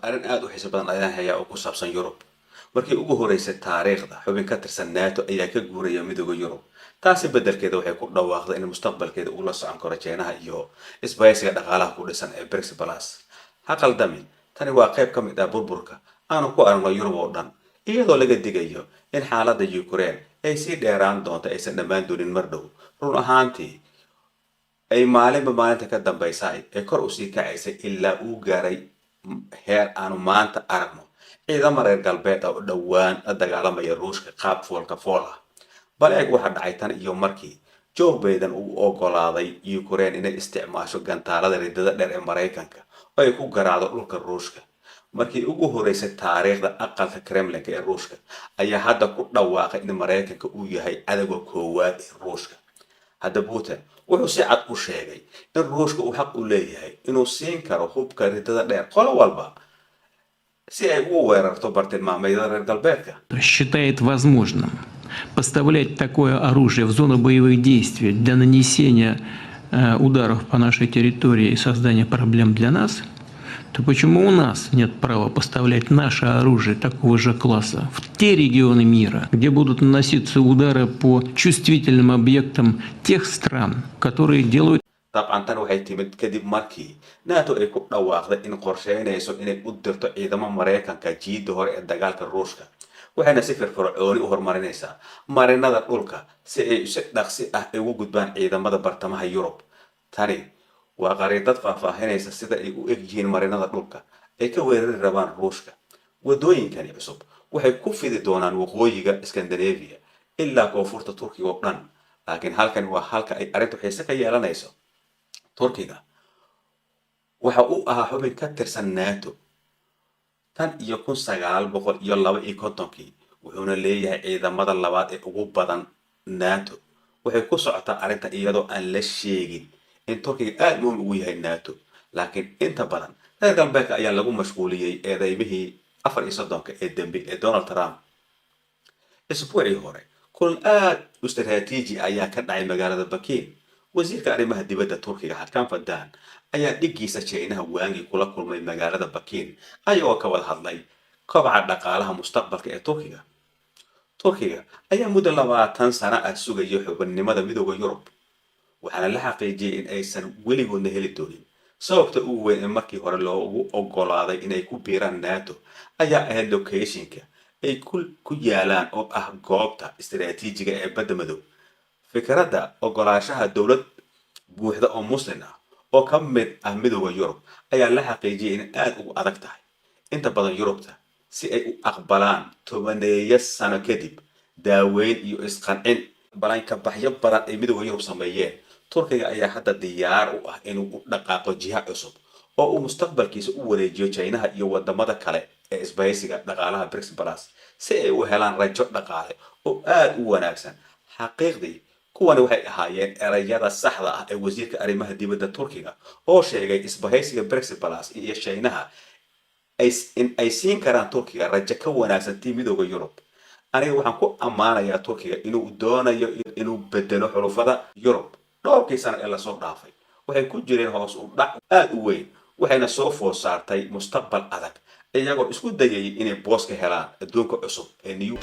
arrin aad u xiiso badan ayaan hayaa oo ku saabsan Yurub. Markii ugu horeysay taariikhda xubin ka tirsan NATO ayaa ka guuraya midowga Yurub. Taasi beddelkeeda waxay ku dhawaaqday in mustaqbalkeeda uu la socon karo China iyo isbahaysiga dhaqaalaha ku dhisan ee BRICS Plus. Ha qaldamin, tani waa qayb ka mid ah burburka aanu ku aragno Yurub oo dhan, iyadoo laga digayo in xaaladda Ukraine ay sii dheeraan doonto aysan dhammaan doonin mar dhow. Run ahaantii ay maalinba maalinta ka dambaysay ee kor u sii kacaysay ilaa uu gaaray heer aanu maanta aragno ciidamo reer galbeed oo dhowaan la dagaalamaya Ruushka qaab foolka fool ah. Bal eeg waxa dhacay tan iyo markii Joe Biden uu ogolaaday Ukraine inay isticmaasho gantaalada riddada dheer ee Mareykanka oo ay ku garaacdo dhulka Ruushka. Markii ugu horeysay taariikhda aqalka Kremlinka ee Ruushka ayaa hadda ku dhawaaqay in Mareykanka uu yahay cadawga koowaad ee Ruushka. Hadda Putin wuxuu si cad u sheegay in Ruushka uu xaq u leeyahay inuu siin karo hubka riddada dheer qolo walba si ay u weerarto bartilmaameedyada reer galbeedka. Считает возможным поставлять такое оружие в зону боевых действий для нанесения ударов по нашей территории и создания проблем для нас, то почему у нас нет права поставлять наше оружие такого же класса в те регионы мира, где будут наноситься удары по чувствительным объектам тех стран, которые делают... طبعا tan waxay timid kadib markii NATO ay ku dhawaaqday in qorsheynayso inay u dirto ciidamo Mareykanka jiidda hore ee dagaalka Ruushka. Waxayna si firfircooni u horumarinaysaa marinada dhulka si ay si dhaqsi ah ugu gudbaan ciidamada bartamaha Yurub. Tani waa qariidad faahfaahinaysa sida ay u eg yihiin marinada dhulka ay ka weerari rabaan Ruushka. Wadooyinkani cusub waxay ku fidi doonaan waqooyiga Scandinavia ilaa koonfurta Turkiga oo dhan. Laakiin halkan waa halka ay arrintu xiise ka yeelanayso. Turkiga waxa uu ahaa xubin ka tirsan NATO tan iyo 1952 wuxuuna leeyahay ciidamada labaad ee ugu badan NATO. Waxay ku socotaa arrinta iyadoo aan la sheegin in Turkiga aad muhiim ugu yahay NATO, laakiin inta badan reer galbeedka ayaa lagu mashquuliyay eedaymihii 34 ee dambe ee Donald Trump. Isbuucii hore kulan aad u istiraatiiji ayaa ka dhacay magaalada Bakiin. wasiirka arrimaha dibadda Turkiga Hakan Fidan ayaa dhigiisa China waangi kula kulmay magaalada Bakiin ayagoo ka wada hadlay kobaca dhaqaalaha mustaqbalka ee Turkiga. Turkiga ayaa muddo 20 sano ah sugayay xubinimada midowga Yurub, waxaana la xaqiijiyay in aysan weligoodna heli doonin. Sababta ugu weyn ee markii hore loogu ogolaaday inay ku biiraan NATO ayaa ahayd locationka ay ku yaalaan oo ah goobta istiraatiijiga ee badda madow. fikradda ogolaanshaha dawlad buuxda oo Muslim ah oo ka mid ah midowga Yurub ayaa la xaqiijiyay in aad ugu adag tahay inta badan Yurubta si ay u aqbalaan 10 sano kadib daaweyn iyo isqancin balanka baxyo badan ay midowga Yurub sameeyeen. Turkiga ayaa hadda diyaar u ah inuu u dhaqaaqo jiha cusub oo uu mustaqbalkiisa u wareejiyo China iyo wadamada kale ee isbahaysiga dhaqaalaha BRICS Plus si ay u helaan rajo dhaqaale oo aad u wanaagsan. xaqiiqdii kuwani waxay ahaayeen erayada saxda ah ee wasiirka arrimaha dibadda Turkiga oo sheegay isbahaysiga BRICS Plus iyo China ay siin karaan Turkiga rajo ka wanaagsan tii midowga Yurub. Aniga waxaan ku ammaanayaa Turkiga inuu doonayo inuu bedelo xulufada Yurub. dhowrkii sano ee la soo dhaafay waxay ku jireen hoos u dhac aad u weyn, waxayna soo food saartay mustaqbal adag iyagoo isku dayay inay boos ka helaan adduunka cusub ee new